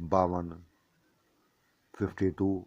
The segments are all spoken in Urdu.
5252।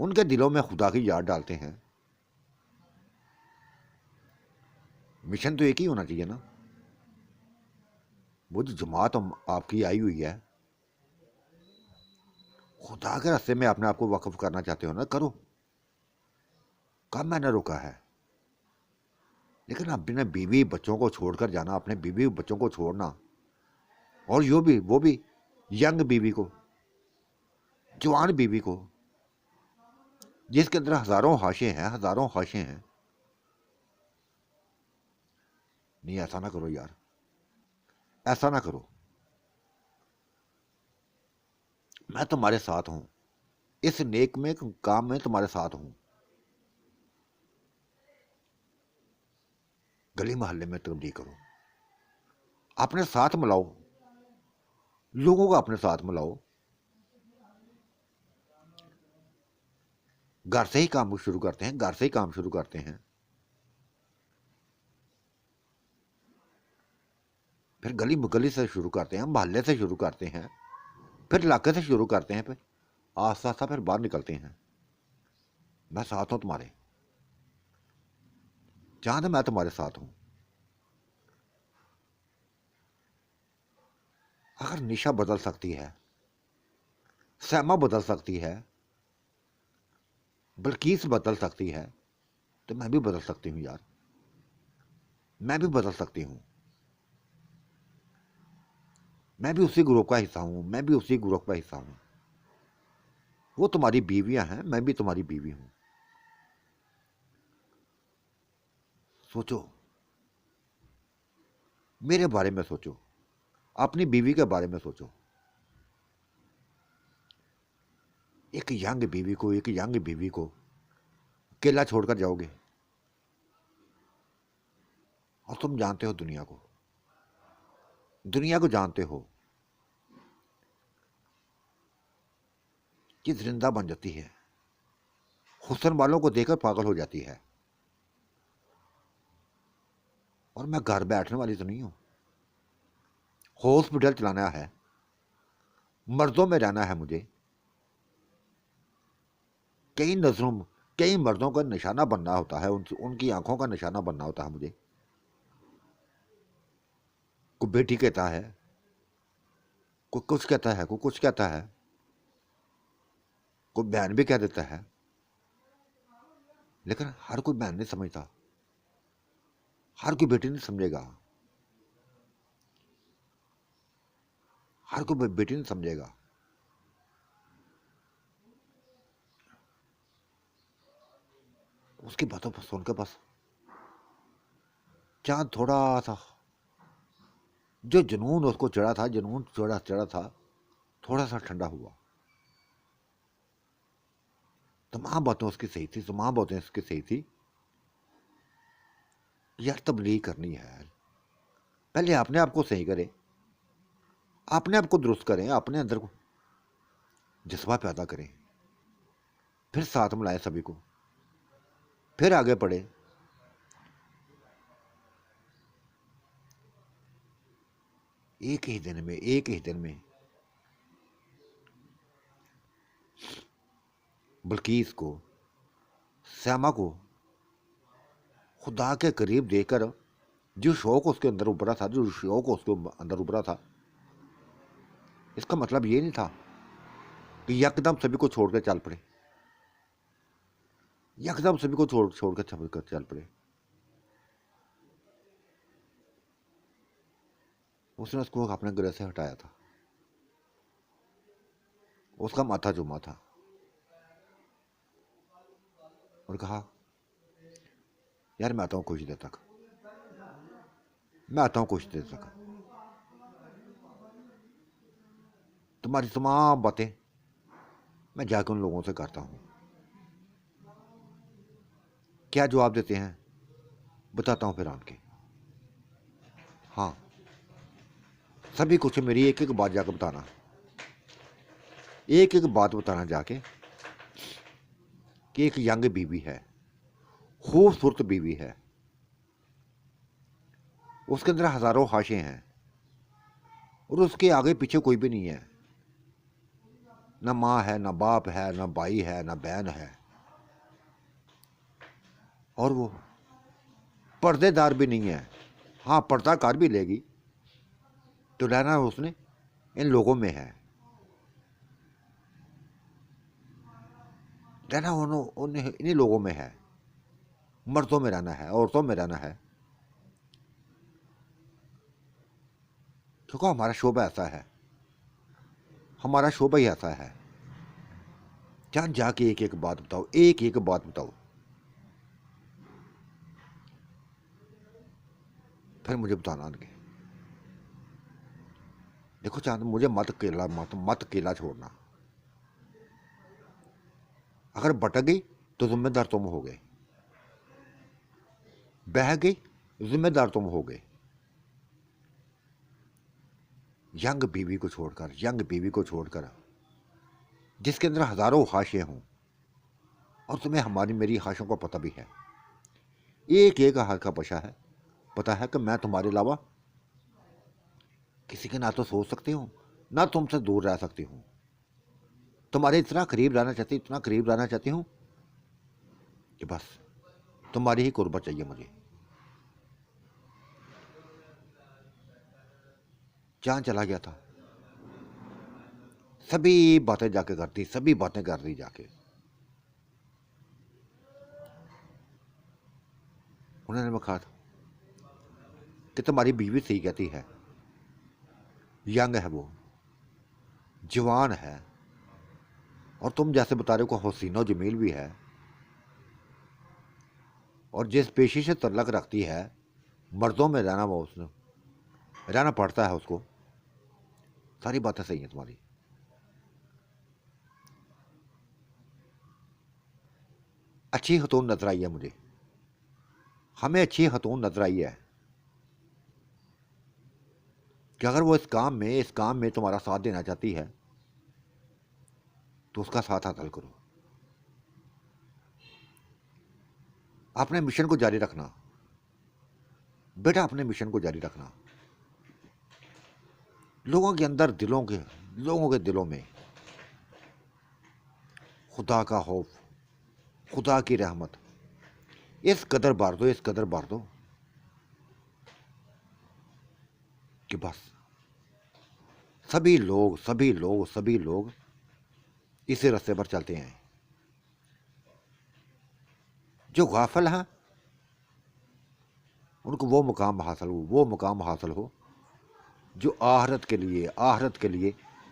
ان کے دلوں میں خدا کی یاد ڈالتے ہیں. مشن تو ایک ہی ہونا چاہیے نا. وہ جو جماعت آپ کی آئی ہوئی ہے، خدا کے راستے میں اپنے آپ کو وقف کرنا چاہتے ہو نا، کرو. کب میں نے روکا ہے؟ لیکن اپنے بیوی بچوں کو چھوڑ کر جانا، اپنے بیوی بچوں کو چھوڑنا، اور وہ بھی ینگ بیوی کو، جوان بیوی کو، جس کے اندر ہزاروں خواہشیں ہیں. نہیں، ایسا نہ کرو یار، ایسا نہ کرو. میں تمہارے ساتھ ہوں، اس نیک میں کام میں تمہارے ساتھ ہوں. گلی محلے میں تبلیغ کرو، اپنے ساتھ ملاؤ، لوگوں کو اپنے ساتھ ملاؤ. گھر سے ہی کام شروع کرتے ہیں. پھر گلی سے شروع کرتے ہیں، محلے سے شروع کرتے ہیں، پھر علاقے سے شروع کرتے ہیں، پھر آہستہ آہستہ پھر باہر نکلتے ہیں. میں ساتھ ہوں تمہارے، جہاں تک میں تمہارے ساتھ ہوں. اگر نشا بدل سکتی ہے، سیما بدل سکتی ہے، بلقیس بدل سکتی ہے، تو میں بھی بدل سکتی ہوں یار. میں بھی بدل سکتی ہوں. میں بھی اسی گروپ کا حصہ ہوں. وہ تمہاری بیویاں ہیں، میں بھی تمہاری بیوی ہوں. سوچو، میرے بارے میں سوچو، اپنی بیوی کے بارے میں سوچو. ایک ینگ بیوی کو اکیلا چھوڑ کر جاؤ گے؟ اور تم جانتے ہو دنیا کو جانتے ہو کہ زندہ بن جاتی ہے، حسن والوں کو دیکھ کر پاگل ہو جاتی ہے. اور میں گھر بیٹھنے والی تو نہیں ہوں. ہاسپٹل چلانا ہے، مردوں میں رہنا ہے مجھے. کئی مردوں کا نشانہ بننا ہوتا ہے، ان کی آنکھوں کا نشانہ بننا ہوتا ہے مجھے. کوئی بیٹی کہتا ہے، کوئی کچھ کہتا ہے، کوئی بہن بھی کہہ دیتا ہے. لیکن ہر کوئی بہن نہیں سمجھتا، ہر کوئی بیٹی نہیں سمجھے گا، ہر کوئی بیٹی نہیں سمجھے گا. اس کی باتوں پر سن کے بس چاند تھوڑا سا، جو جنون اس کو چڑھا تھا، تھوڑا سا ٹھنڈا ہوا. تمام باتیں اس کی صحیح تھی. یار تبلیغ کرنی ہے، پہلے اپنے آپ کو صحیح کرے، اپنے آپ کو درست کریں، اپنے اندر کو جذبہ پیدا کریں، پھر ساتھ ملائیں سبھی کو، پھر آگے پڑھے. ایک ہی دن میں بلقیس کو، سیما کو خدا کے قریب دیکھ کر جو شوق اس کے اندر ابھرا تھا، اس کا مطلب یہ نہیں تھا کہ یکدم سبھی کو چھوڑ کر چل پڑے. اس نے اس کو اپنے گلے سے ہٹایا تھا. اس کا ماتھا چوما تھا اور کہا، یار میں آتا ہوں کچھ دیر تک، تمہاری تمام باتیں میں جا کے ان لوگوں سے کرتا ہوں. کیا جواب دیتے ہیں بتاتا ہوں پھر آن کے. ہاں، سبھی کچھ میری ایک بات جا کے بتانا، جا کے کہ ایک ینگ بیوی ہے، خوبصورت بیوی ہے، اس کے اندر ہزاروں خواہشیں ہیں، اور اس کے آگے پیچھے کوئی بھی نہیں ہے. نہ ماں ہے، نہ باپ ہے، نہ بھائی ہے، نہ بہن ہے، اور وہ پردے دار بھی نہیں ہے. ہاں پردہ کار بھی لے گی تو رہنا اس نے ان لوگوں میں ہے، رہنا انہیں لوگوں میں ہے. مردوں میں رہنا ہے، عورتوں میں رہنا ہے، کیونکہ ہمارا شعبہ ایسا ہے، ہمارا شعبہ ہی ایسا ہے. جان جا کے ایک ایک بات بتاؤ، ایک ایک بات بتاؤ، پھر مجھے بتانا ان کے. دیکھو چاند مجھے مت کیلا چھوڑنا. اگر بٹک گئی تو ذمہ دار تم ہو گئے، بہہ گئی ذمہ دار تم ہو گئے. ینگ بیوی کو چھوڑ کر جس کے اندر ہزاروں خواہشیں ہوں، اور تمہیں ہماری میری خواہشوں کا پتہ بھی ہے، ایک ایک ہاتھ کا پشا ہے، پتہ ہے کہ میں تمہارے علاوہ کسی کے نہ تو سوچ سکتی ہوں، نہ تم سے دور رہ سکتی ہوں. تمہارے اتنا قریب رہنا چاہتی ہوں کہ بس تمہاری ہی قربت چاہیے مجھے. جان چلا گیا تھا، سبھی باتیں جا کے کرتی جا کے. انہوں نے کہا تھا کہ تمہاری بیوی صحیح کہتی ہے، ینگ ہے، وہ جوان ہے، اور تم جیسے بتا رہے ہو کہ حسین و جمیل بھی ہے، اور جس پیشی سے تعلق رکھتی ہے، مردوں میں رہنا وہ اس نے رہنا پڑتا ہے اس کو. ساری باتیں صحیح ہیں تمہاری. اچھی خاتون نظر آئی ہے مجھے، ہمیں اچھی خاتون نظر آئی ہے کہ اگر وہ اس کام میں تمہارا ساتھ دینا چاہتی ہے تو اس کا ساتھ حاصل کرو. اپنے مشن کو جاری رکھنا بیٹا، اپنے مشن کو جاری رکھنا. لوگوں کے اندر لوگوں کے دلوں میں خدا کا خوف، خدا کی رحمت اس قدر بار دو کہ بس سبھی لوگ اسی راستے پر چلتے ہیں. جو غافل ہیں ان کو وہ مقام حاصل ہو جو آخرت کے لیے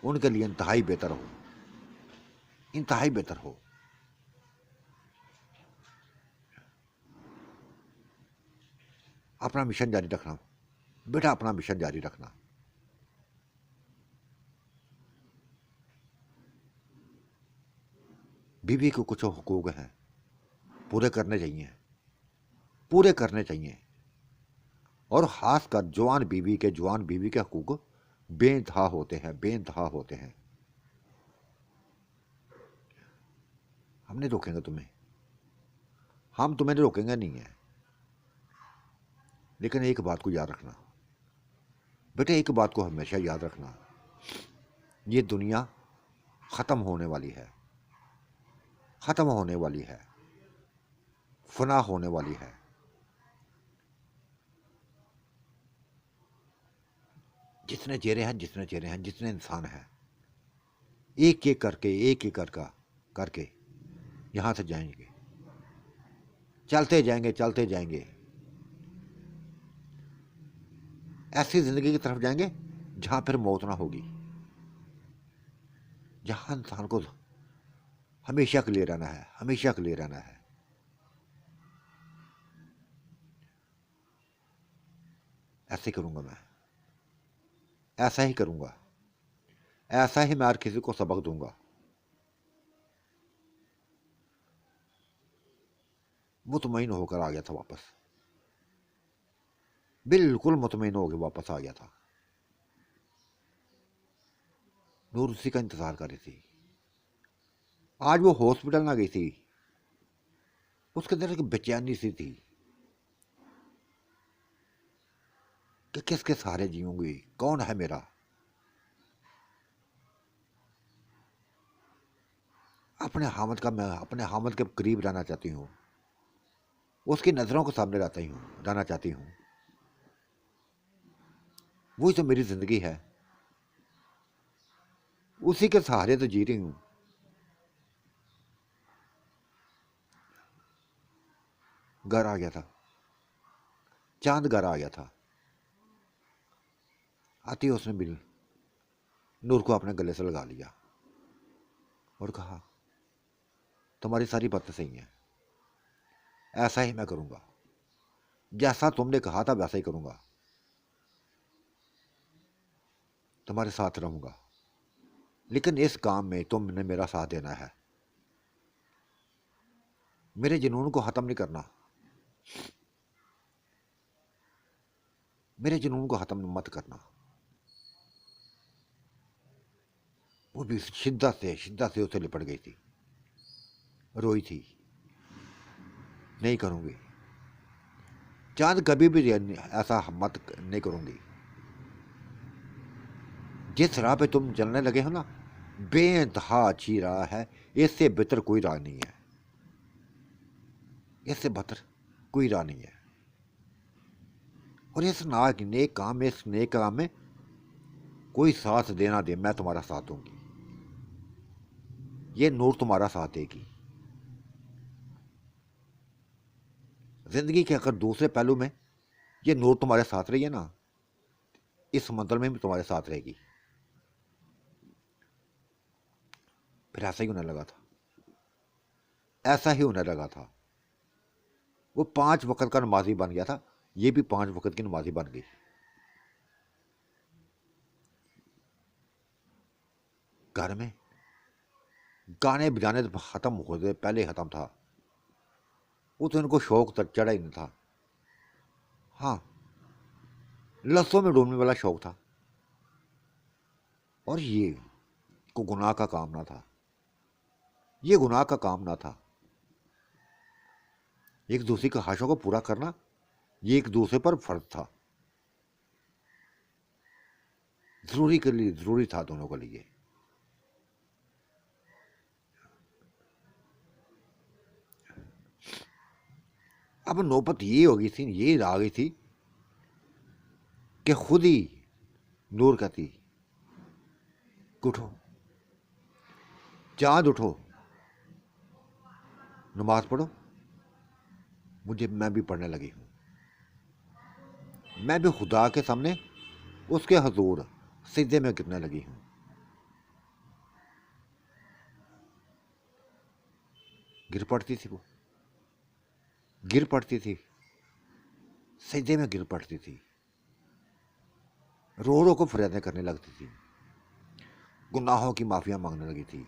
ان کے لیے انتہائی بہتر ہو. اپنا مشن جاری رکھنا بیٹا، اپنا مشن جاری رکھنا. بیوی کو کچھ حقوق ہیں، پورے کرنے چاہیے. اور خاص کر جوان بیوی کے حقوق بے انتہا ہوتے ہیں. ہم نہیں روکیں گے تمہیں، ہم تمہیں روکیں گے نہیں ہیں. لیکن ایک بات کو یاد رکھنا بیٹے، ایک بات کو ہمیشہ یاد رکھنا، یہ دنیا ختم ہونے والی ہے، فنا ہونے والی ہے. جتنے چہرے ہیں جتنے انسان ہیں، ایک ایک کر کے یہاں سے جائیں گے، چلتے جائیں گے. ایسی زندگی کی طرف جائیں گے جہاں پھر موت نہ ہوگی، جہاں انسان کو ہمیشہ کے لیے رہنا ہے. ایسے کروں گا، میں ایسا ہی کروں گا، ایسا ہی میں ہر کسی کو سبق دوں گا. مطمئن ہو کر آ گیا تھا واپس، بالکل مطمئن ہو کے واپس آ گیا تھا. نور اسی کا انتظار کر رہی تھی. آج وہ ہاسپٹل نہ گئی تھی، اس کے اندر ایک بےچینی سی تھی کہ کس کے سہارے جیوں گی، کون ہے میرا. اپنے حامد کے قریب رہنا چاہتی ہوں، اس کی نظروں کے سامنے رہنا چاہتی ہوں. وہی تو میری زندگی ہے، اسی کے سہارے تو جی رہی ہوں. گھر آ گیا تھا، چاند گھر آ گیا تھا. آتی اس نے بھی نور کو اپنے گلے سے لگا لیا اور کہا تمہاری ساری باتیں صحیح ہیں، ایسا ہی میں کروں گا، جیسا تم نے کہا تھا ویسا ہی کروں گا، تمہارے ساتھ رہوں گا، لیکن اس کام میں تم نے میرا ساتھ دینا ہے. میرے جنون کو ختم نہیں کرنا، میرے جنون کو ختم مت کرنا. وہ بھی شدت سے اسے لپٹ گئی تھی، روئی تھی. نہیں کروں گی چاند، کبھی بھی ایسا مت نہیں کروں گی. جس راہ پہ تم چلنے لگے ہو نا، بے انتہا اچھی راہ ہے، اس سے بہتر کوئی راہ نہیں ہے، اس سے بہتر کوئی راہ نہیں ہے. اور اس نیک کام میں کوئی ساتھ دینا دے، میں تمہارا ساتھ دوں گی. یہ نور تمہارا ساتھ دے گی. زندگی کے اگر دوسرے پہلو میں یہ نور تمہارے ساتھ رہی ہے نا، اس منزل میں بھی تمہارے ساتھ رہے گی. پھر ایسا ہی ہونے لگا تھا، ایسا ہی ہونے لگا تھا. وہ 5 وقت کا نمازی بن گیا تھا، یہ بھی 5 وقت کی نمازی بن گئی. گھر میں گانے بجانے ختم ہوتے پہلے ختم تھا، وہ تو ان کو شوق چڑھا ہی نہیں تھا. ہاں، لفظوں میں ڈوبنے والا شوق تھا، اور یہ کو گناہ کا کام نہ تھا، یہ گناہ کا کام نہ تھا. ایک دوسرے کے خواہشوں کو پورا کرنا یہ ایک دوسرے پر فرض تھا، ضروری تھا دونوں کے لیے. اب نوبت یہ ہو گئی تھی، یہ آ گئی تھی کہ خود ہی نور کہتی اٹھو چاند، اٹھو نماز پڑھو. میں بھی پڑھنے لگی ہوں، میں بھی خدا کے سامنے اس کے حضور سجدے میں گرنے لگی ہوں. گر پڑتی تھی، وہ گر پڑتی تھی، سجدے میں گر پڑتی تھی، رو رو کو فریادیں کرنے لگتی تھی، گناہوں کی معافیاں مانگنے لگی تھی.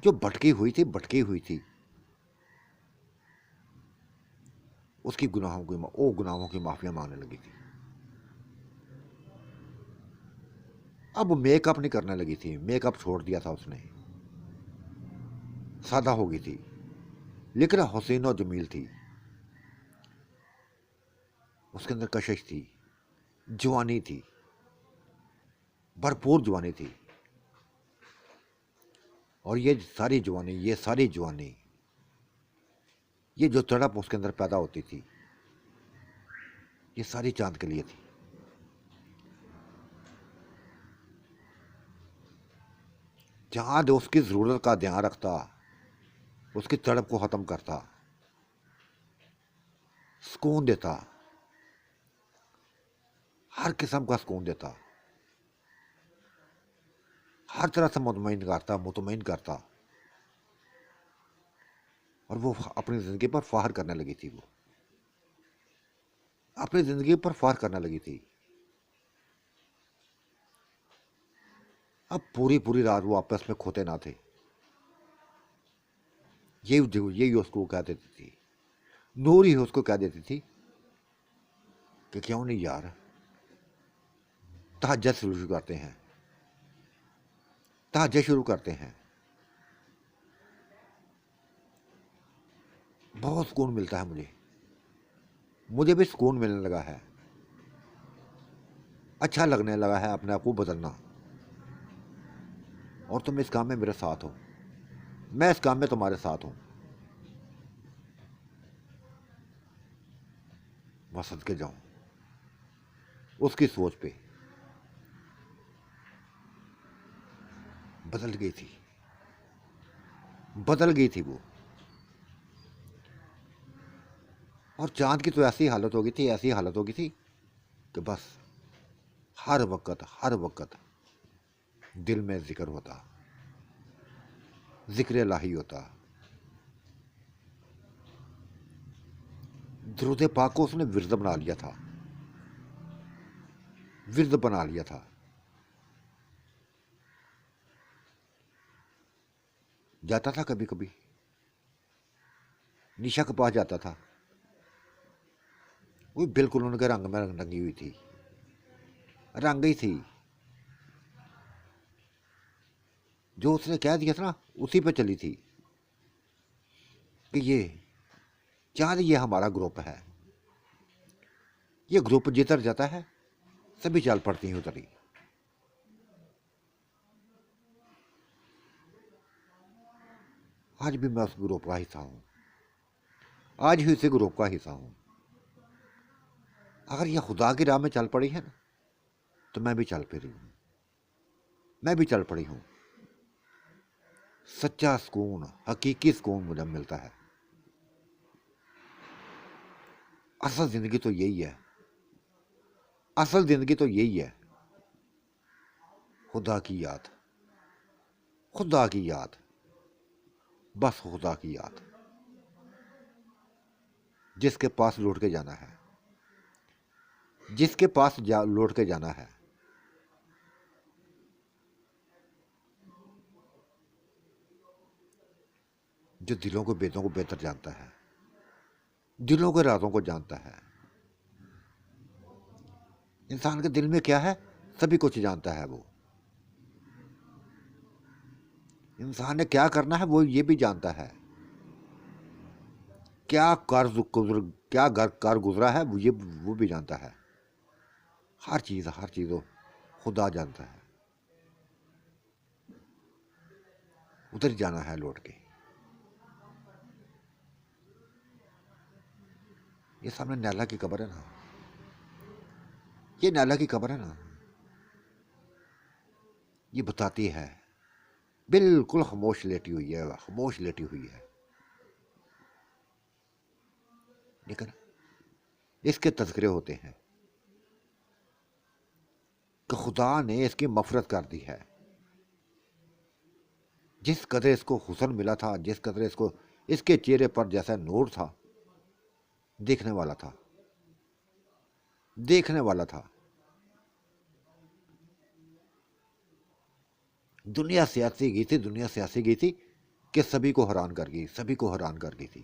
جو بھٹکی ہوئی تھی اس کی گناہوں کی معافیاں مانگنے لگی تھی. اب میک اپ نہیں کرنے لگی تھی، میک اپ چھوڑ دیا تھا اس نے، سادہ ہو گئی تھی، لیکن حسین و جمیل تھی. اس کے اندر کشش تھی، جوانی تھی، بھرپور جوانی تھی. اور یہ ساری جوانی یہ جو تڑپ اس کے اندر پیدا ہوتی تھی، یہ ساری چاند کے لیے تھی. چاند اس کی ضرورت کا دھیان رکھتا، اس کی تڑپ کو ختم کرتا، سکون دیتا، ہر قسم کا سکون دیتا، ہر طرح سے مطمئن کرتا. اور وہ اپنی زندگی پر فخر کرنے لگی تھی، وہ اپنی زندگی پر فخر کرنے لگی تھی. اب پوری رات وہ آپس میں کھوتے نہ تھے. یہی اس کو کہہ دیتی تھی، نور ہی اس کو کہہ دیتی تھی کہ کیوں نہیں یار تہجد شروع کرتے ہیں. بہت سکون ملتا ہے، مجھے بھی سکون ملنے لگا ہے، اچھا لگنے لگا ہے اپنے آپ کو بدلنا. اور تم اس کام میں میرے ساتھ ہو، میں اس کام میں تمہارے ساتھ ہوں، میں صدقے جاؤں اس کی سوچ پہ بدل گئی تھی، بدل گئی تھی وہ. اور چاند کی تو ایسی حالت ہو گئی تھی، ایسی حالت ہو گئی تھی کہ بس ہر وقت دل میں ذکر ہوتا، ذکر الہی ہوتا. درود پاک کو اس نے ورد بنا لیا تھا، ورد بنا لیا تھا. جاتا تھا کبھی کبھی نشا کے پاس جاتا تھا، وہ بالکل ان کے رنگ میں رنگی ہوئی تھی، رنگ ہی تھی. جو اس نے کہہ دیا تھا نا اسی پہ چلی تھی کہ یہ چاند یہ ہمارا گروپ ہے، یہ گروپ جدھر جاتا ہے سبھی چال پڑتی ہیں ادھر ہی. آج بھی میں اس گروپ کا حصہ ہوں، آج ہی اسی گروپ کا حصہ ہوں. اگر یہ خدا کی راہ میں چل پڑی ہے نا تو میں بھی چل پڑی ہوں، میں بھی چل پڑی ہوں. سچا سکون، حقیقی سکون مجھے ملتا ہے. اصل زندگی تو یہی ہے، اصل زندگی تو یہی ہے. خدا کی یاد، خدا کی یاد، بس خدا کی یاد. جس کے پاس لوٹ کے جانا ہے، جس کے پاس لوٹ کے جانا ہے. جو دلوں کو بیتوں کو بہتر جانتا ہے، دلوں کے رازوں کو جانتا ہے. انسان کے دل میں کیا ہے سبھی کچھ جانتا ہے. وہ انسان نے کیا کرنا ہے وہ یہ بھی جانتا ہے. کیا کار گزرا ہے وہ بھی جانتا ہے. ہر چیز خدا جانتا ہے. ادھر جانا ہے لوٹ کے. یہ سامنے نیلا کی قبر ہے نا، یہ نیلا کی قبر ہے نا، یہ بتاتی ہے بالکل خاموش لیٹی ہوئی ہے، خاموش لیٹی ہوئی ہے. لیکن اس کے تذکرے ہوتے ہیں کہ خدا نے اس کی مغفرت کر دی ہے. جس قدر اس کو حسن ملا تھا، جس قدر اس کے چہرے پر جیسا نور تھا، دیکھنے والا تھا، دیکھنے والا تھا. دنیا سیاسی گئی تھی کہ سبھی کو حیران کر گئی، سبھی کو حیران کر گئی تھی.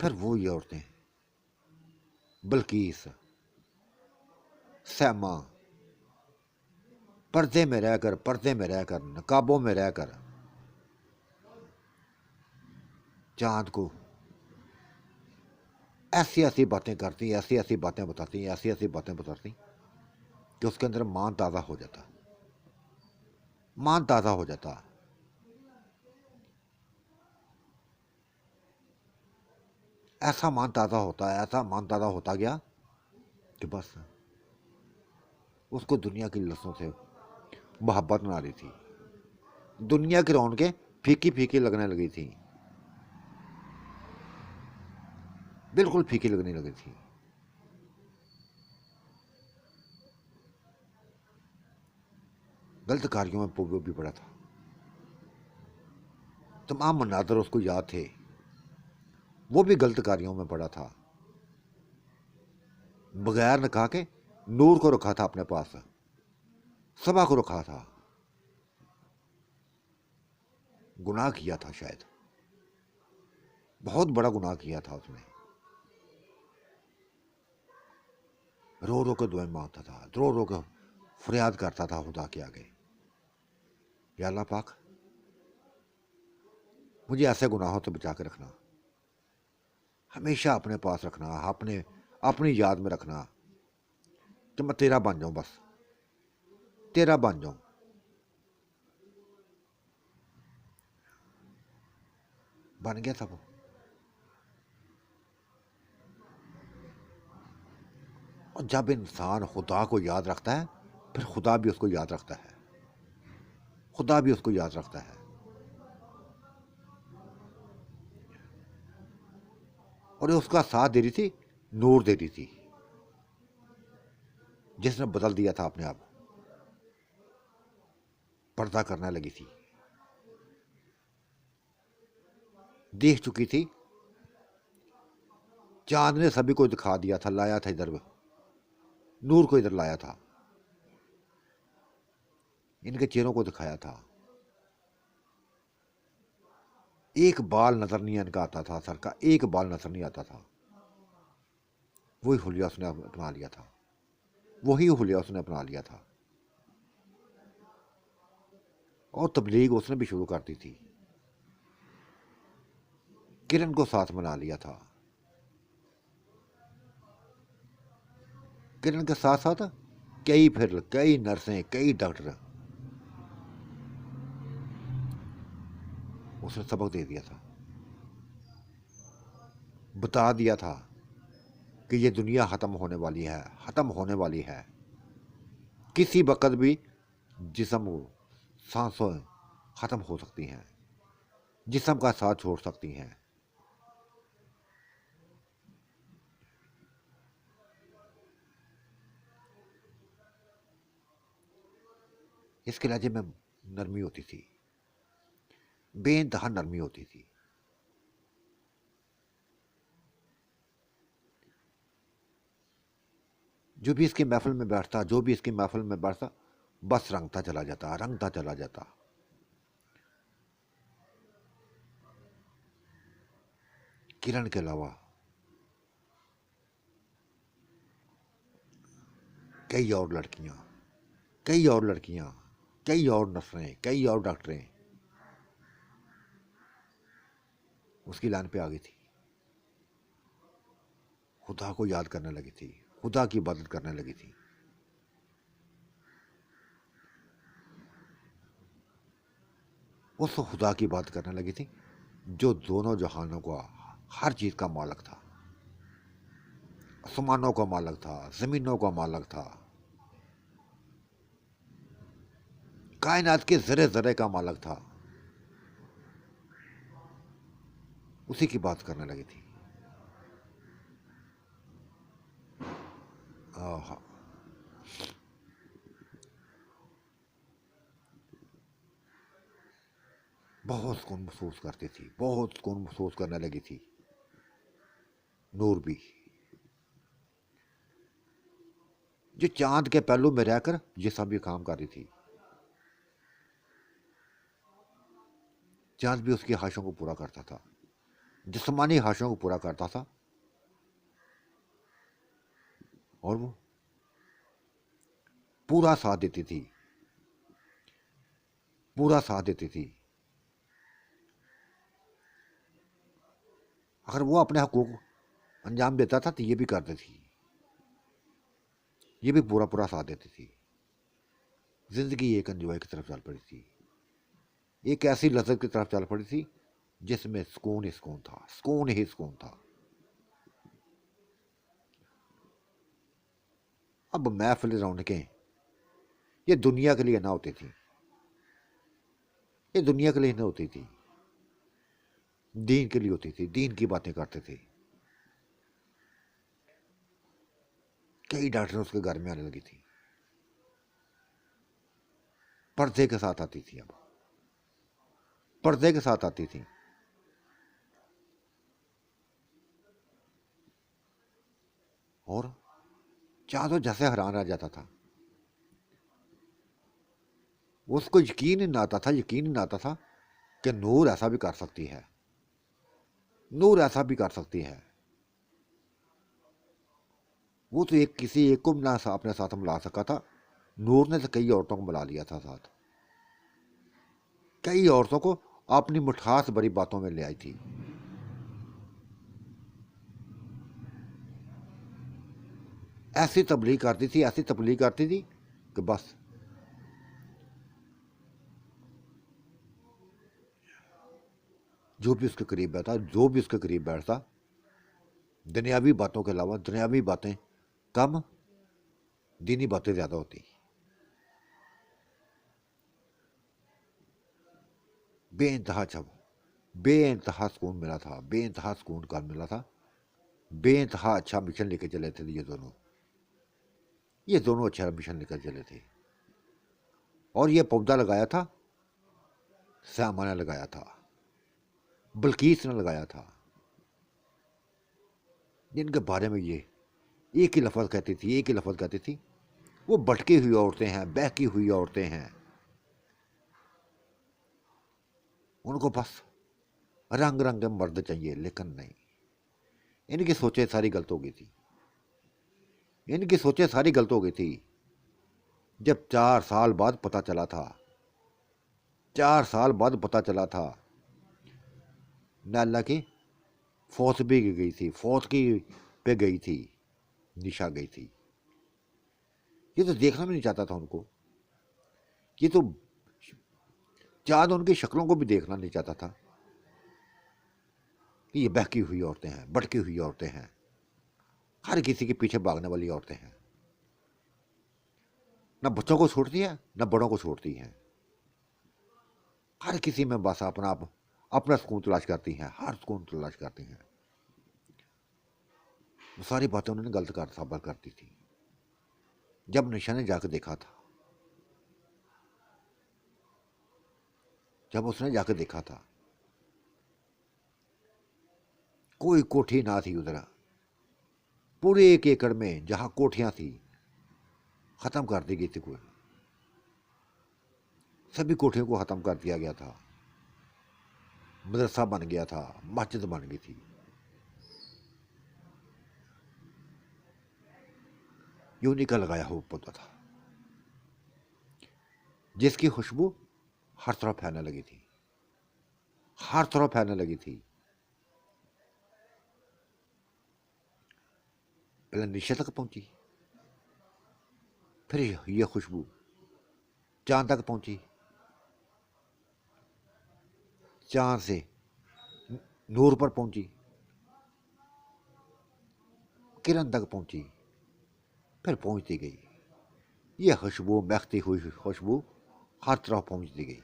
پھر وہ یہ عورتیں بلقیس، سیما، پردے میں رہ کر نقابوں میں رہ کر چاند کو ایسی باتیں کرتی، ایسی باتیں بتاتی کہ اس کے اندر مان تازہ ہو جاتا، مان تازہ ہو جاتا. ایسا مان تازہ ہوتا گیا کہ بس اس کو دنیا کی لذتوں سے محبت نہ رہی تھی. دنیا کی رونقیں پھیکی لگنے لگی تھی، بالکل پھیکی لگنے لگی تھی. غلط کاریوں میں وہ بھی پڑا تھا. تمام مناظر اس کو یاد تھے، وہ بھی غلط کاریوں میں پڑا تھا. بغیر نکاح کے نور کو رکھا تھا اپنے پاس، صبا کو رکھا تھا. گناہ کیا تھا، شاید بہت بڑا گناہ کیا تھا اس نے. رو رو کے دعائیں مانگتا تھا، رو رو کے فریاد کرتا تھا خدا کے آگے، یا اللہ پاک مجھے ایسے گناہوں سے بچا کے رکھنا. ہمیشہ اپنے پاس رکھنا، اپنی یاد میں رکھنا کہ میں تیرا بن جاؤں، بس تیرا بن جاؤں۔ بن گیا تھا وہ۔ اور جب انسان خدا کو یاد رکھتا ہے پھر خدا بھی اس کو یاد رکھتا ہے، خدا بھی اس کو یاد رکھتا ہے۔ اور اس کا ساتھ دے رہی تھی، نور دے رہی تھی، جس نے بدل دیا تھا اپنے آپ، پردہ کرنے لگی تھی، دیکھ چکی تھی، چاند نے سبھی کو دکھا دیا تھا، لایا تھا ادھر، نور کو ادھر لایا تھا، ان کے چہروں کو دکھایا تھا۔ ایک بال نظر نہیں ان کا آتا تھا، سر کا ایک بال نظر نہیں آتا تھا، وہی حلیہ اس نے اپنا لیا تھا، وہی حلیہ اس نے اپنا لیا تھا، اور تبلیغ اس نے بھی شروع کر دی تھی، کرن کو ساتھ منا لیا تھا، کرن کے ساتھ ساتھ کئی نرسیں، کئی ڈاکٹر اس نے سبق دے دیا تھا، بتا دیا تھا کہ یہ دنیا ختم ہونے والی ہے، ختم ہونے والی ہے، کسی وقت بھی جسم سانسیں ختم ہو سکتی ہیں، جسم کا ساتھ چھوڑ سکتی ہیں۔ اس کے لہجے میں نرمی ہوتی تھی، بے انتہا نرمی ہوتی تھی۔ جو بھی اس کی محفل میں بیٹھتا، جو بھی اس کی محفل میں بیٹھتا، بس رنگتا چلا جاتا، رنگتا چلا جاتا۔ کرن کے علاوہ کئی اور لڑکیاں، کئی اور لڑکیاں، کئی اور نرسیں، کئی اور ڈاکٹریں اس کی لائن پہ آ گئی تھی، خدا کو یاد کرنے لگی تھی، خدا کی عبادت کرنے لگی تھی۔ اس خدا کی بات کرنے لگی تھی جو دونوں جہانوں کا، ہر چیز کا مالک تھا، آسمانوں کا مالک تھا، زمینوں کا مالک تھا، کائنات کے ذرے ذرے کا مالک تھا، اسی کی بات کرنے لگی تھی۔ آہا، بہت سکون محسوس کرتی تھی، بہت سکون محسوس کرنے لگی تھی۔ نور بھی جو چاند کے پہلو میں رہ کر یہ سب بھی کام کر رہی تھی، چاند بھی اس کی خواہشوں کو پورا کرتا تھا، جسمانی خواہشوں کو پورا کرتا تھا، اور وہ پورا ساتھ دیتی تھی، پورا ساتھ دیتی تھی۔ اگر وہ اپنے حقوق انجام دیتا تھا تو یہ بھی کرتی تھی، یہ بھی پورا ساتھ دیتی تھی۔ زندگی ایک انجوائے کی طرف چل پڑی تھی، ایک ایسی لذت کی طرف چل پڑی تھی جس میں سکون ہی سکون تھا، سکون ہی سکون تھا۔ اب محفل رونقیں یہ دنیا کے لیے نہ ہوتی تھی، یہ دنیا کے لیے نہ ہوتی تھی، دین کے لیے ہوتی تھی، دین کی باتیں کرتے تھے۔ کئی ڈاکٹر اس کے گھر میں آنے لگی تھی، پردے کے ساتھ آتی تھی، اب پردے کے ساتھ آتی تھی، اور چاندو جیسے حیران رہ جاتا تھا، اس کو یقین ہی نہ آتا تھا، یقین ہی نہ آتا تھا کہ نور ایسا بھی کر سکتی ہے، نور ایسا بھی کر سکتی ہے۔ وہ تو کسی ایک کو نہ اپنے ساتھ ملا سکا تھا، نور نے تو کئی عورتوں کو ملا لیا تھا ساتھ، کئی عورتوں کو اپنی مٹھاس بھری باتوں میں لے آئی تھی۔ ایسی تبلیغ کرتی تھی، ایسی تبلیغ کرتی تھی کہ بس جو بھی اس کے قریب بیٹھا، جو بھی اس کے قریب بیٹھتا، دنیاوی باتوں کے علاوہ دنیاوی باتیں کم، دینی باتیں زیادہ ہوتی. بے انتہا جب بے انتہا سکون ملا تھا، بے انتہا سکون کا ملا تھا، بے انتہا اچھا مشن لے کے چلے تھے یہ دونوں اچھا مشن لے کر چلے تھے. اور یہ پودا لگایا تھا، سیما نے لگایا تھا، بلقیس نے لگایا تھا، جن کے بارے میں یہ ایک ہی لفظ کہتی تھی، وہ بھٹکی ہوئی عورتیں ہیں، بہکی ہوئی عورتیں ہیں، ان کو بس رنگ رنگ کے مرد چاہیے. لیکن نہیں، ان کی سوچیں ساری غلط ہو گئی تھی. جب 4 سال بعد پتہ چلا تھا نالا کی فوت بھی گئی تھی، فوت کی پہ گئی تھی، نشا گئی تھی. یہ تو دیکھنا بھی نہیں چاہتا تھا ان کو، یہ تو چاند ان کی شکلوں کو بھی دیکھنا نہیں چاہتا تھا کہ یہ بہکی ہوئی عورتیں ہیں، بھٹکی ہوئی عورتیں ہیں، ہر کسی کے پیچھے بھاگنے والی عورتیں ہیں، نہ بچوں کو چھوڑتی ہیں نہ بڑوں کو چھوڑتی ہیں، ہر کسی میں بس اپنا سکون تلاش کرتی ہیں، ہر سکون تلاش کرتی ہیں. وہ ساری باتیں انہوں نے غلط ثابت کرتی تھی. جب نشا نے جا کے دیکھا تھا، کوئی کوٹھی نہ تھی ادھر، پورے 1 ایکڑ میں جہاں کوٹھیاں تھی ختم کر دی گئی تھی. کوئی سبھی کوٹھیوں کو ختم کر دیا گیا تھا، مدرسہ بن گیا تھا، مسجد بن گئی تھی. یونی کا لگایا ہوا پودا تھا جس کی خوشبو ہر طرف پھیلنے لگی تھی. پہلے نشے تک پہنچی، پھر یہ خوشبو چاند تک پہنچی، چاند سے نور پر پہنچی، کرن تک پہنچی، پھر پہنچتی گئی. یہ خوشبو، بہتی ہوئی خوشبو ہر طرف پہنچتی گئی.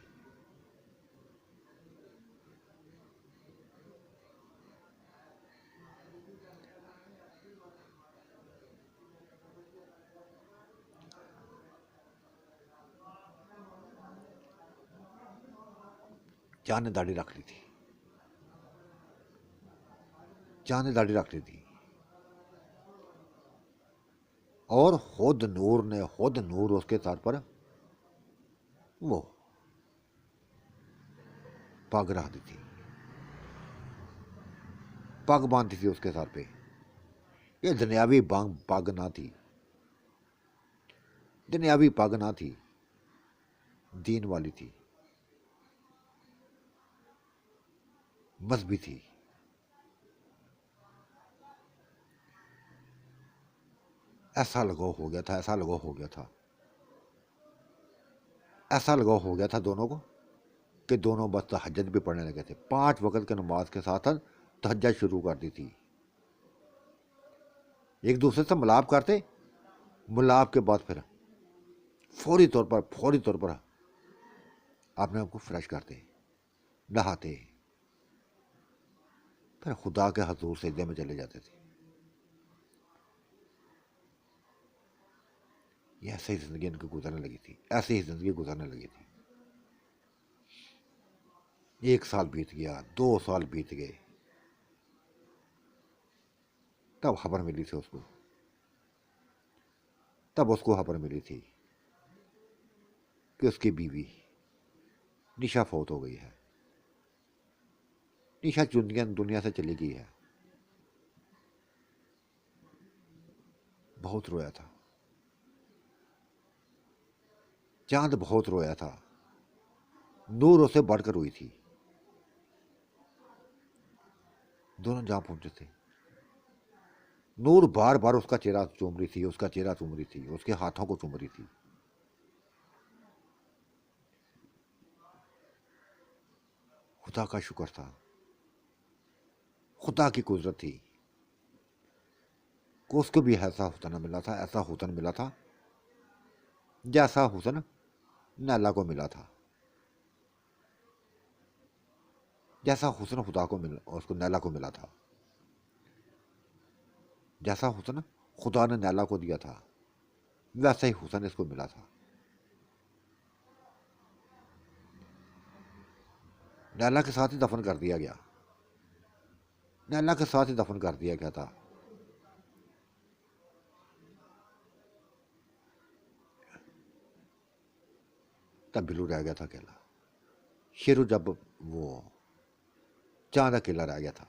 چاند نے داڑھی رکھ لی تھی، اور خود نور اس کے سر پر وہ پگ رکھتی تھی، پگ باندھتی تھی اس کے سر پہ. یہ دنیاوی پگ نہ تھی، دین والی تھی، مذہبی تھی. ایسا لگاؤ ہو گیا تھا دونوں کو کہ دونوں بس تہجد بھی پڑھنے لگے تھے. 5 وقت کی نماز کے ساتھ تہجد شروع کر دی تھی. ایک دوسرے سے ملاپ کرتے، ملاپ کے بعد پھر فوری طور پر اپنے آپ کو فریش کرتے، نہاتے، پھر خدا کے حضور سجدے میں چلے جاتے تھے. یہ ایسے ہی زندگی ان کی گزرنے لگی تھی. 1 سال بیت گیا، 2 سال بیت گئے، تب خبر ملی تھی کہ اس کی بیوی نشا فوت ہو گئی ہے. نشا دنیا سے چلی گئی ہے. بہت رویا تھا، چاند بہت رویا تھا، نور اسے بڑھ کر روئی تھی. دونوں جہاں پہنچے تھے، نور بار بار اس کا چہرہ چوم رہی تھی، اس کا چہرہ چوم رہی تھی، اس کے ہاتھوں کو چوم رہی تھی. خدا کا شکر تھا، خدا کی قدرت تھی کہ اس کو بھی ایسا حسن ملا تھا، ایسا حسن ملا تھا جیسا حسن نیلا کو ملا تھا، جیسا حسن خدا کو ملا، اس کو نیلا کو ملا تھا، جیسا حسن خدا نے نیلا کو دیا تھا ویسا ہی حسن اس کو ملا تھا. نیلا کے ساتھ ہی دفن کر دیا گیا، نیلا کے ساتھ ہی دفن کر دیا گیا تھا. تب بلو رہ گیا تھا اکیلا. شیرو جب وہ چاند اکیلا رہ گیا تھا،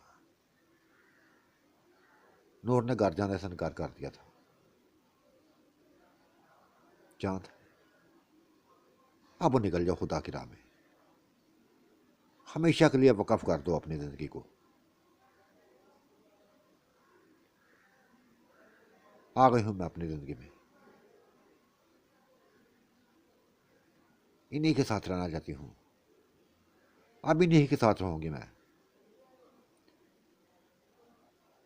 نور نے گھر جانے سے انکار کر دیا تھا. چاند اب نکل جاؤ خدا کی راہ میں، ہمیشہ کے لیے وقف کر دو اپنی زندگی کو. آ گئی ہوں میں اپنی زندگی میں، انہی کے ساتھ رہنا چاہتی ہوں، اب انہی کے ساتھ رہوں گی میں.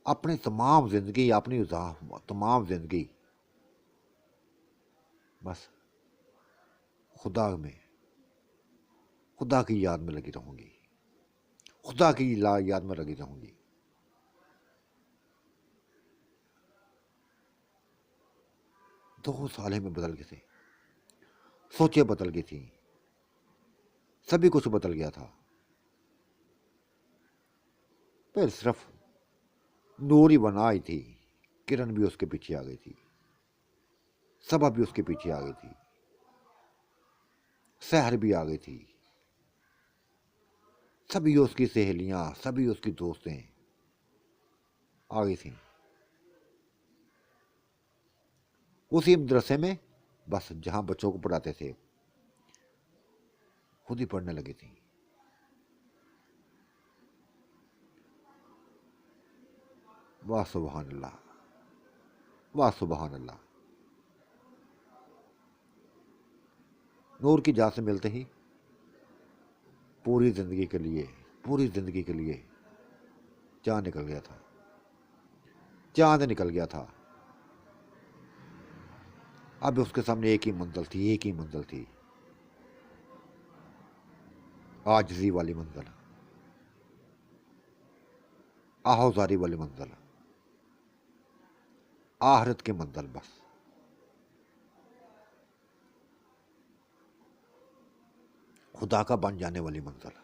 اپنی تمام زندگی، اپنی تمام زندگی بس خدا میں، خدا کی یاد میں لگی رہوں گی، خدا کی یاد میں لگی رہوں گی. 2 سال میں بدل گئے تھے، سوچیں بدل گئی تھی، سبھی کچھ بدل گیا تھا. پھر صرف نور ہی بنا آئی تھی، کرن بھی اس کے پیچھے آ گئی تھی، صبا بھی اس کے پیچھے آ گئی تھی، سحر بھی آ گئی تھی، سبھی اس کی سہیلیاں، سبھی اس کی دوستیں آ گئی تھیں. اسی مدرسے میں بس جہاں بچوں کو پڑھاتے تھے خود ہی پڑھنے لگی تھیں. واہ سبحان اللہ، واہ سبحان اللہ. نور کی جان سے ملتے ہی پوری زندگی کے لیے، پوری زندگی کے لیے چاند نکل گیا تھا، چاند نکل گیا تھا. اب اس کے سامنے ایک ہی منزل تھی، ایک ہی منزل تھی، عاجزی والی منزل، آہوزاری والی منزل، آخرت کی منزل. بس خدا کا بن جانے والی منزل،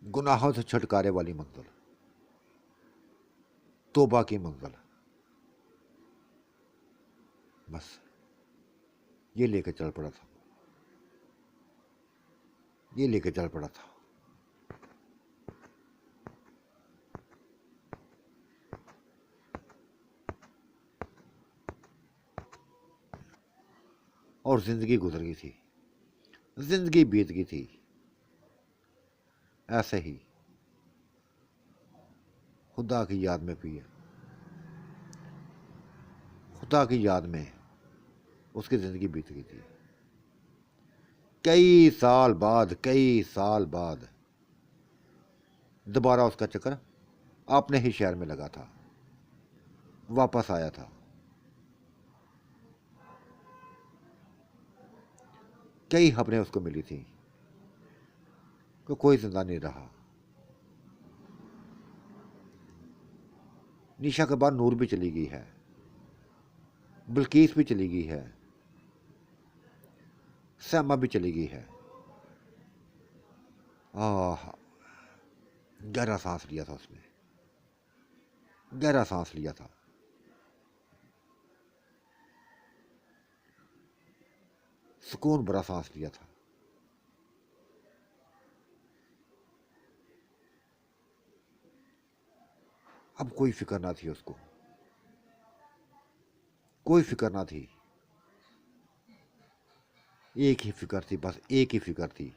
گناہوں سے چھٹکارے والی منزل، توبہ کی منزل. بس یہ لے کے چل پڑا تھا، یہ لے کے چل پڑا تھا. اور زندگی گزر گئی تھی، زندگی بیت گئی تھی. ایسے ہی خدا کی یاد میں پیا، خدا کی یاد میں اس کی زندگی بیت گئی تھی. کئی سال بعد، کئی سال بعد دوبارہ اس کا چکر اپنے ہی شہر میں لگا تھا، واپس آیا تھا. کئی خبریں اس کو ملی تھیں کہ کوئی زندہ نہیں رہا. نیشا کے بعد نور بھی چلی گئی ہے، بلقیس بھی چلی گئی ہے، سیما بھی چلی گئی ہے. آہ، گہرا سانس لیا تھا اس نے، گہرا سانس لیا تھا. سکون بھرا سانس لیا تھا. اب کوئی فکر نہ تھی اس کو، کوئی فکر نہ تھی. ایک ہی فکر تھی، بس ایک ہی فکر تھی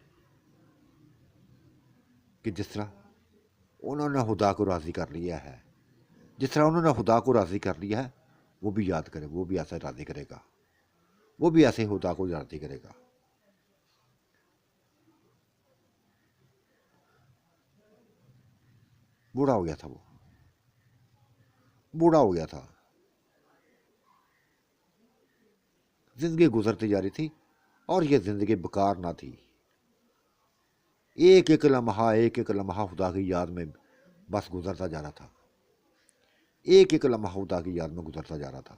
کہ جس طرح انہوں نے خدا کو راضی کر لیا ہے جس طرح انہوں نے خدا کو راضی کر لیا ہے وہ بھی یاد کرے، وہ بھی ایسے راضی کرے گا، وہ بھی ایسے خدا کو راضی کرے گا۔ بوڑھا ہو گیا تھا، وہ بوڑھا ہو گیا تھا، زندگی گزرتی جا رہی تھی اور یہ زندگی بیکار نہ تھی۔ ایک ایک لمحہ خدا کی یاد میں بس گزرتا جا رہا تھا، ایک ایک لمحہ خدا کی یاد میں گزرتا جا رہا تھا۔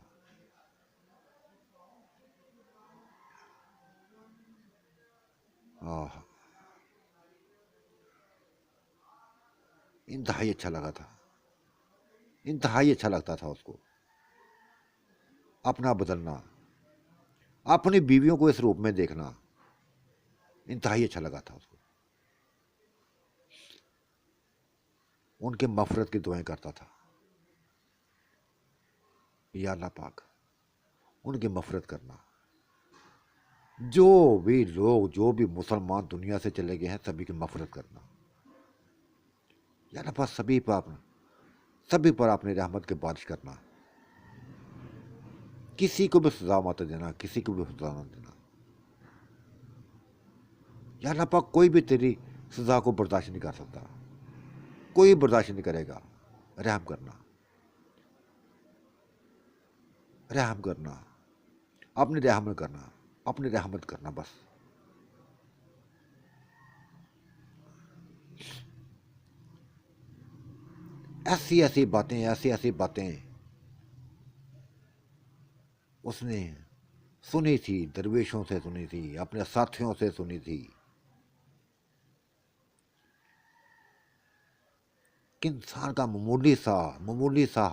آہ، انتہائی اچھا لگا تھا، انتہائی اچھا لگتا تھا اس کو اپنا بدلنا، اپنی بیویوں کو اس روپ میں دیکھنا، انتہائی اچھا لگا تھا اس کو۔ ان کے مغفرت کی دعائیں کرتا تھا، یا اللہ پاک ان کی مغفرت کرنا۔ جو بھی لوگ، جو بھی مسلمان دنیا سے چلے گئے ہیں، سبھی کی مغفرت کرنا، یا اللہ پاک سبھی پر اپنی رحمت کے بارش کرنا، کسی کو بھی سزا مت دینا، کسی کو بھی سزا مت دینا، یا اللہ پاک کوئی بھی تیری سزا کو برداشت نہیں کر سکتا، کوئی برداشت نہیں کرے گا۔ رحم کرنا، رحم کرنا، اپنی رحمت کرنا، اپنی رحمت کرنا بس۔ ایسی ایسی باتیں، ایسی ایسی باتیں اس نے سنی تھی، درویشوں سے سنی تھی، اپنے ساتھیوں سے سنی تھی کہ انسان کا معمولی سا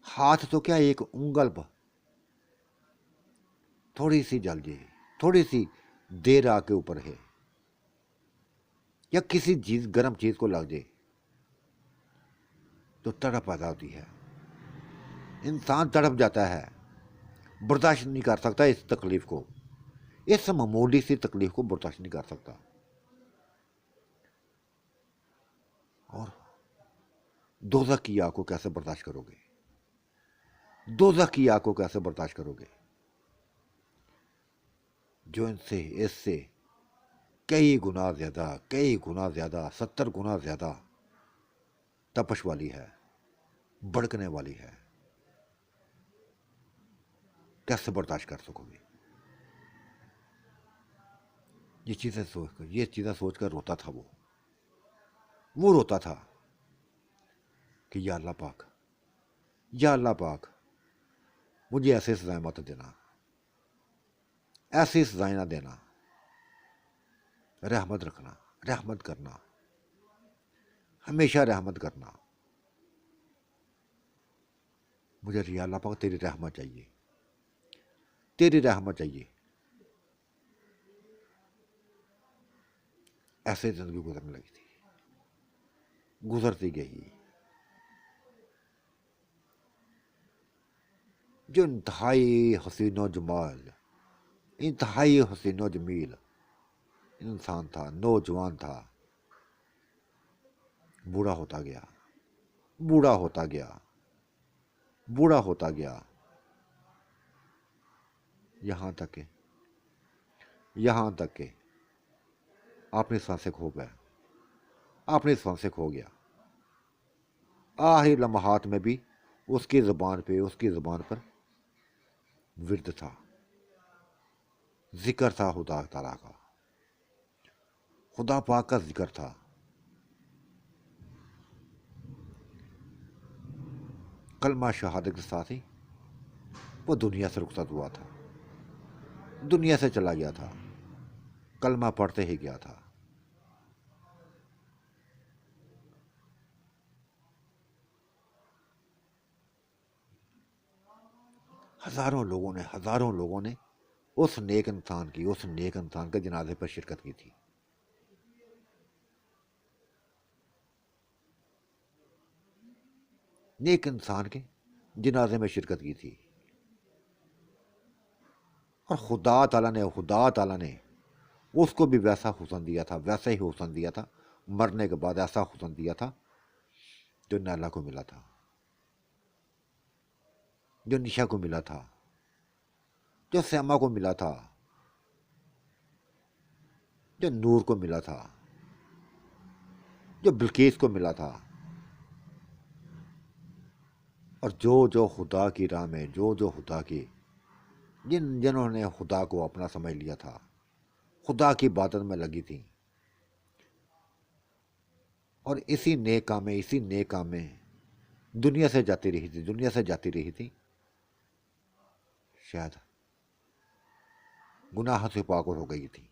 ہاتھ تو کیا، ایک انگل پر تھوڑی سی جل جائے، تھوڑی سی دیر آ کے اوپر ہے، یا کسی گرم چیز کو لگ جائے تو تڑپ پیدا ہوتی ہے، انسان تڑپ جاتا ہے، برداشت نہیں کر سکتا اس تکلیف کو، اس معمولی سی تکلیف کو برداشت نہیں کر سکتا۔ اور دوزخ کی آگ کو کیسے برداشت کرو گے؟ دوزخ کی آگ کو کیسے برداشت کرو گے جو اس سے کئی گنا زیادہ 70 گنا زیادہ تپش والی ہے، بڑکنے والی ہے؟ کیسے برداشت کر سکو گے؟ یہ چیزیں سوچ کر روتا تھا، وہ روتا تھا کہ یا اللہ پاک مجھے ایسے سزائیں مت دینا، ایسی سزائیں نہ دینا، رحمت رکھنا، رحمت کرنا، ہمیشہ رحمت کرنا۔ مجھے یا اللہ پاک تیری رحمت چاہیے، تیری رحمت چاہیے۔ ایسے زندگی گزرنے لگی تھی، گزرتی گئی، جو انتہائی حسین و جمال، انتہائی حسین و جمیل انسان تھا، نوجوان تھا، بوڑھا ہوتا گیا، بوڑھا ہوتا گیا، بوڑھا ہوتا گیا، یہاں تک کہ اپنی سانسیں کھو گیا، اپنی سانسیں کھو گیا۔ آخری لمحات میں بھی اس کی زبان پر ورد تھا، ذکر تھا خدا تعالیٰ کا، خدا پاک کا ذکر تھا۔ کلمہ شہادت کے ساتھ ہی وہ دنیا سے رخصت ہوا تھا، دنیا سے چلا گیا تھا، کلمہ پڑھتے ہی گیا تھا۔ ہزاروں لوگوں نے اس نیک انسان کے جنازے پر شرکت کی تھی۔ نیک انسان کے جنازے میں شرکت کی تھی، اور خدا تعالیٰ نے اس کو بھی ویسا حسن دیا تھا، ویسا ہی حسن دیا تھا، مرنے کے بعد ایسا حسن دیا تھا جو نیلا کو ملا تھا، جو نشا کو ملا تھا، جو سیما کو ملا تھا، جو نور کو ملا تھا، جو بلقیس کو ملا تھا، اور جو خدا کی راہ میں جو خدا کی جنہوں نے خدا کو اپنا سمجھ لیا تھا، خدا کی عبادت میں لگی تھیں، اور اسی نیک کام میں دنیا سے جاتی رہی تھی، شاید گناہ سے پاک ہو گئی تھی،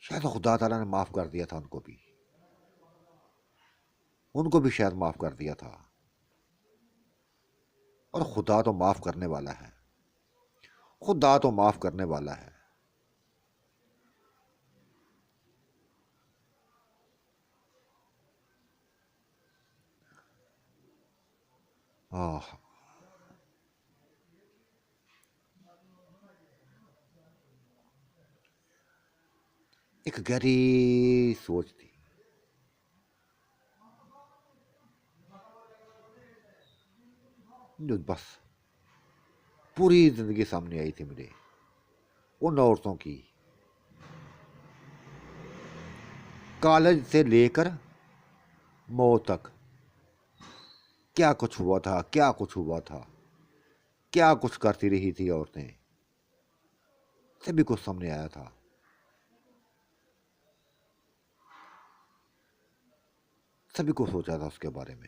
شاید خدا تعالیٰ نے معاف کر دیا تھا ان کو بھی شاید معاف کر دیا تھا، اور خدا تو معاف کرنے والا ہے، خدا تو معاف کرنے والا ہے۔ ایک گہری سوچ تھی، جو بس پوری زندگی سامنے آئی تھی میرے، ان عورتوں کی، کالج سے لے کر موت تک کیا کچھ ہوا تھا، کیا کچھ کرتی رہی تھی عورتیں، سبھی کچھ سامنے آیا تھا، سبھی کو سوچا تھا اس کے بارے میں۔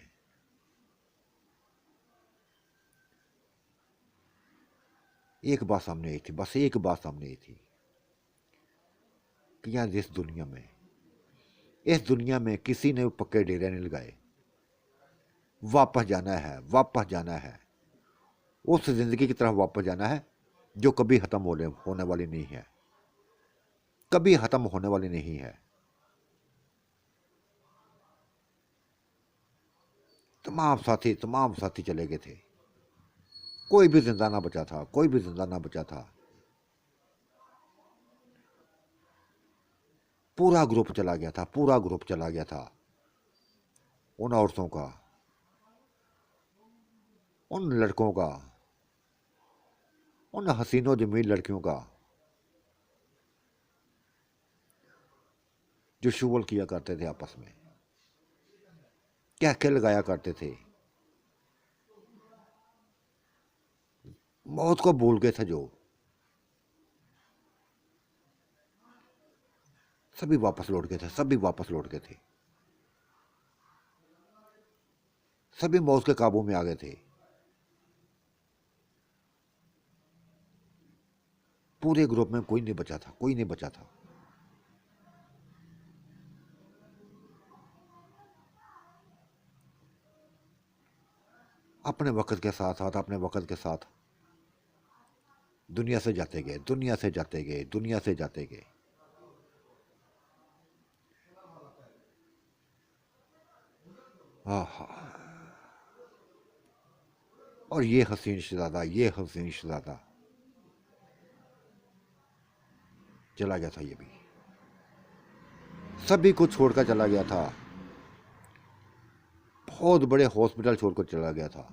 ایک بات سامنے آئی تھی، بس ایک بات سامنے آئی تھی کہ یہاں اس دنیا میں کسی نے پکے ڈیرے نہیں لگائے، واپس جانا ہے، اس زندگی کی طرف واپس جانا ہے جو کبھی ختم ہونے والی نہیں ہے، کبھی ختم ہونے والی نہیں ہے۔ تمام ساتھی چلے گئے تھے، کوئی بھی زندہ نہ بچا تھا، پورا گروپ چلا گیا تھا، ان عورتوں کا، ان لڑکوں کا، ان حسین و جمیل لڑکیوں کا جو شغل کیا کرتے تھے آپس میں، کہکے لگایا کرتے تھے، موت کو بھول گئے تھے، جو سبھی واپس لوٹ گئے تھے، سبھی موت کے قابو میں آ گئے تھے، پورے گروپ میں کوئی نہیں بچا تھا۔ اپنے وقت کے ساتھ دنیا سے جاتے گئے، اور یہ حسین شہزادہ چلا گیا تھا، یہ بھی سبھی کو چھوڑ کر چلا گیا تھا، بہت بڑے ہاسپٹل چھوڑ کر چلا گیا تھا،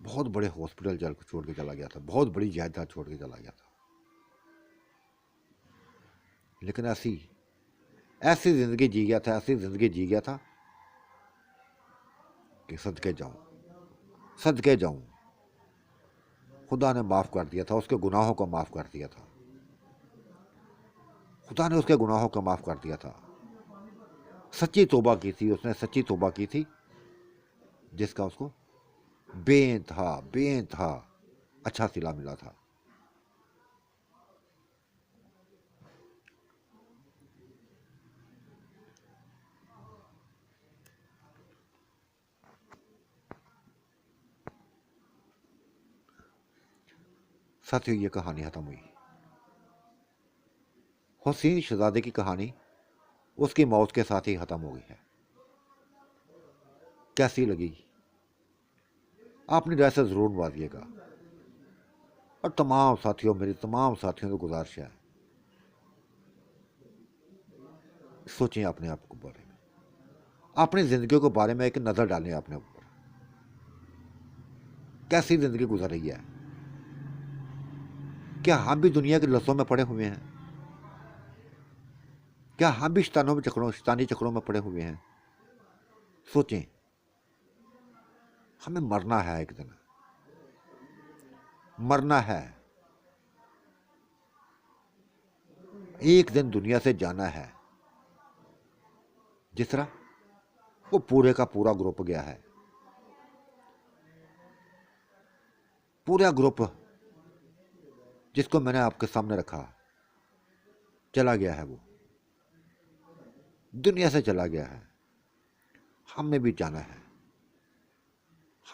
بہت بڑے ہاسپٹل چھوڑ کے چلا گیا تھا، بہت بڑی جائیداد چھوڑ کے چلا گیا تھا، لیکن ایسی زندگی جی گیا تھا کہ صدقے جاؤں، خدا نے معاف کر دیا تھا، اس کے گناہوں کو معاف کر دیا تھا، خدا نے اس کے گناہوں کو معاف کر دیا تھا، سچی توبہ کی تھی، جس کا اس کو بے انتہا اچھا صلہ ملا تھا۔ ساتھیوں، یہ کہانی ختم ہوئی، حسین شہزادے کی کہانی اس کی موت کے ساتھ ہی ختم ہو گئی ہے۔ کیسی لگی؟ آپ نے رائے سے ضرور نوازیے گا، اور میری تمام ساتھیوں سے گزارش ہے سوچیں اپنے آپ کے بارے میں، اپنی زندگیوں کے بارے میں ایک نظر ڈالیں اپنے اوپر، کیسی زندگی گزر رہی ہے؟ کیا ہم بھی دنیا کے لذوں میں پڑے ہوئے ہیں؟ کیا ہم بھی شیطانی چکروں میں پڑے ہوئے ہیں؟ سوچیں، ہمیں مرنا ہے، ایک دن مرنا ہے، ایک دن دنیا سے جانا ہے۔ جس طرح وہ پورے کا پورا گروپ گیا ہے، پورا گروپ جس کو میں نے آپ کے سامنے رکھا چلا گیا ہے، وہ دنیا سے چلا گیا ہے۔ ہم نے بھی جانا ہے،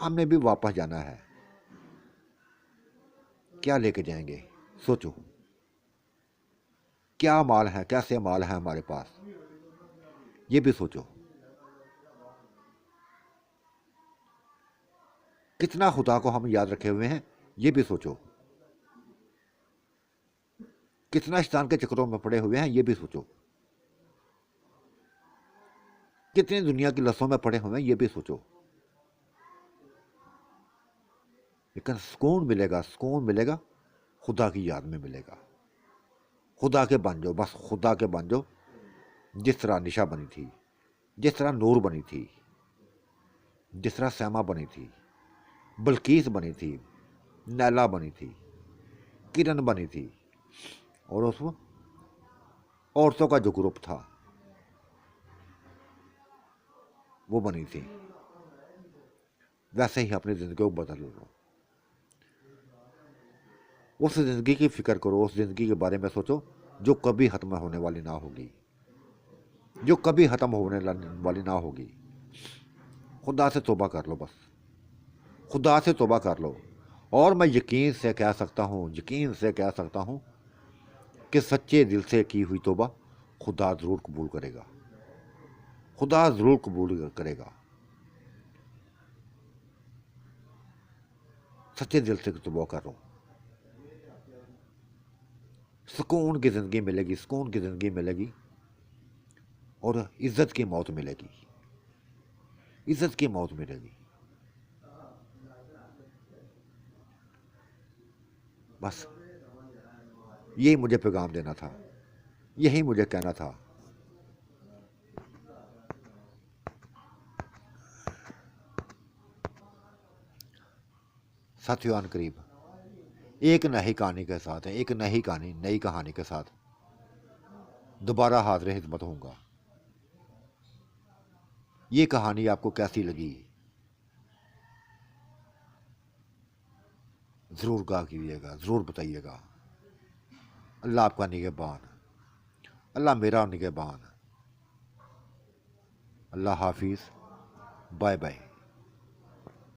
ہم نے بھی واپس جانا ہے۔ کیا لے کے جائیں گے؟ سوچو، کیا مال ہے، کیسے مال ہے ہمارے پاس، یہ بھی سوچو۔ کتنا خدا کو ہم یاد رکھے ہوئے ہیں، یہ بھی سوچو۔ کتنا شیطان کے چکروں میں پڑے ہوئے ہیں، یہ بھی سوچو۔ کتنی دنیا کی لذوں میں پڑے ہوئے ہیں، یہ بھی سوچو۔ لیکن سکون ملے گا خدا کی یاد میں ملے گا۔ خدا کے بن جاؤ، بس خدا کے بن جاؤ، جس طرح نشا بنی تھی، جس طرح نور بنی تھی، جس طرح سیما بنی تھی، بلقیس بنی تھی، نیلا بنی تھی، کرن بنی تھی، اور اس عورتوں کا جو گروپ تھا وہ بنی تھی۔ ویسے ہی اپنی زندگی کو بدل لو، اس زندگی کی فکر کرو، اس زندگی کے بارے میں سوچو جو کبھی ختم ہونے والی نہ ہوگی، جو کبھی ختم ہونے والی نہ ہوگی۔ خدا سے توبہ کر لو، بس خدا سے توبہ کر لو۔ اور میں یقین سے کہہ سکتا ہوں کہ سچے دل سے کی ہوئی توبہ خدا ضرور قبول کرے گا، خدا ضرور قبول کرے گا۔ سچے دل سے توبہ کرو، سکون کی زندگی ملے گی، سکون کی زندگی ملے گی، اور عزت کی موت ملے گی، عزت کی موت ملے گی۔ بس یہی مجھے پیغام دینا تھا، یہی مجھے کہنا تھا۔ ساتھیو، عن قریب ایک نئی کہانی کے ساتھ، ایک نئی کہانی کے ساتھ دوبارہ حاضر خدمت ہوں گا۔ یہ کہانی آپ کو کیسی لگی ضرور کہا کیجیے گا، ضرور بتائیے گا۔ اللہ آپ کا نگہبان، اللہ میرا نگہبان۔ اللہ حافظ، بائے بائے۔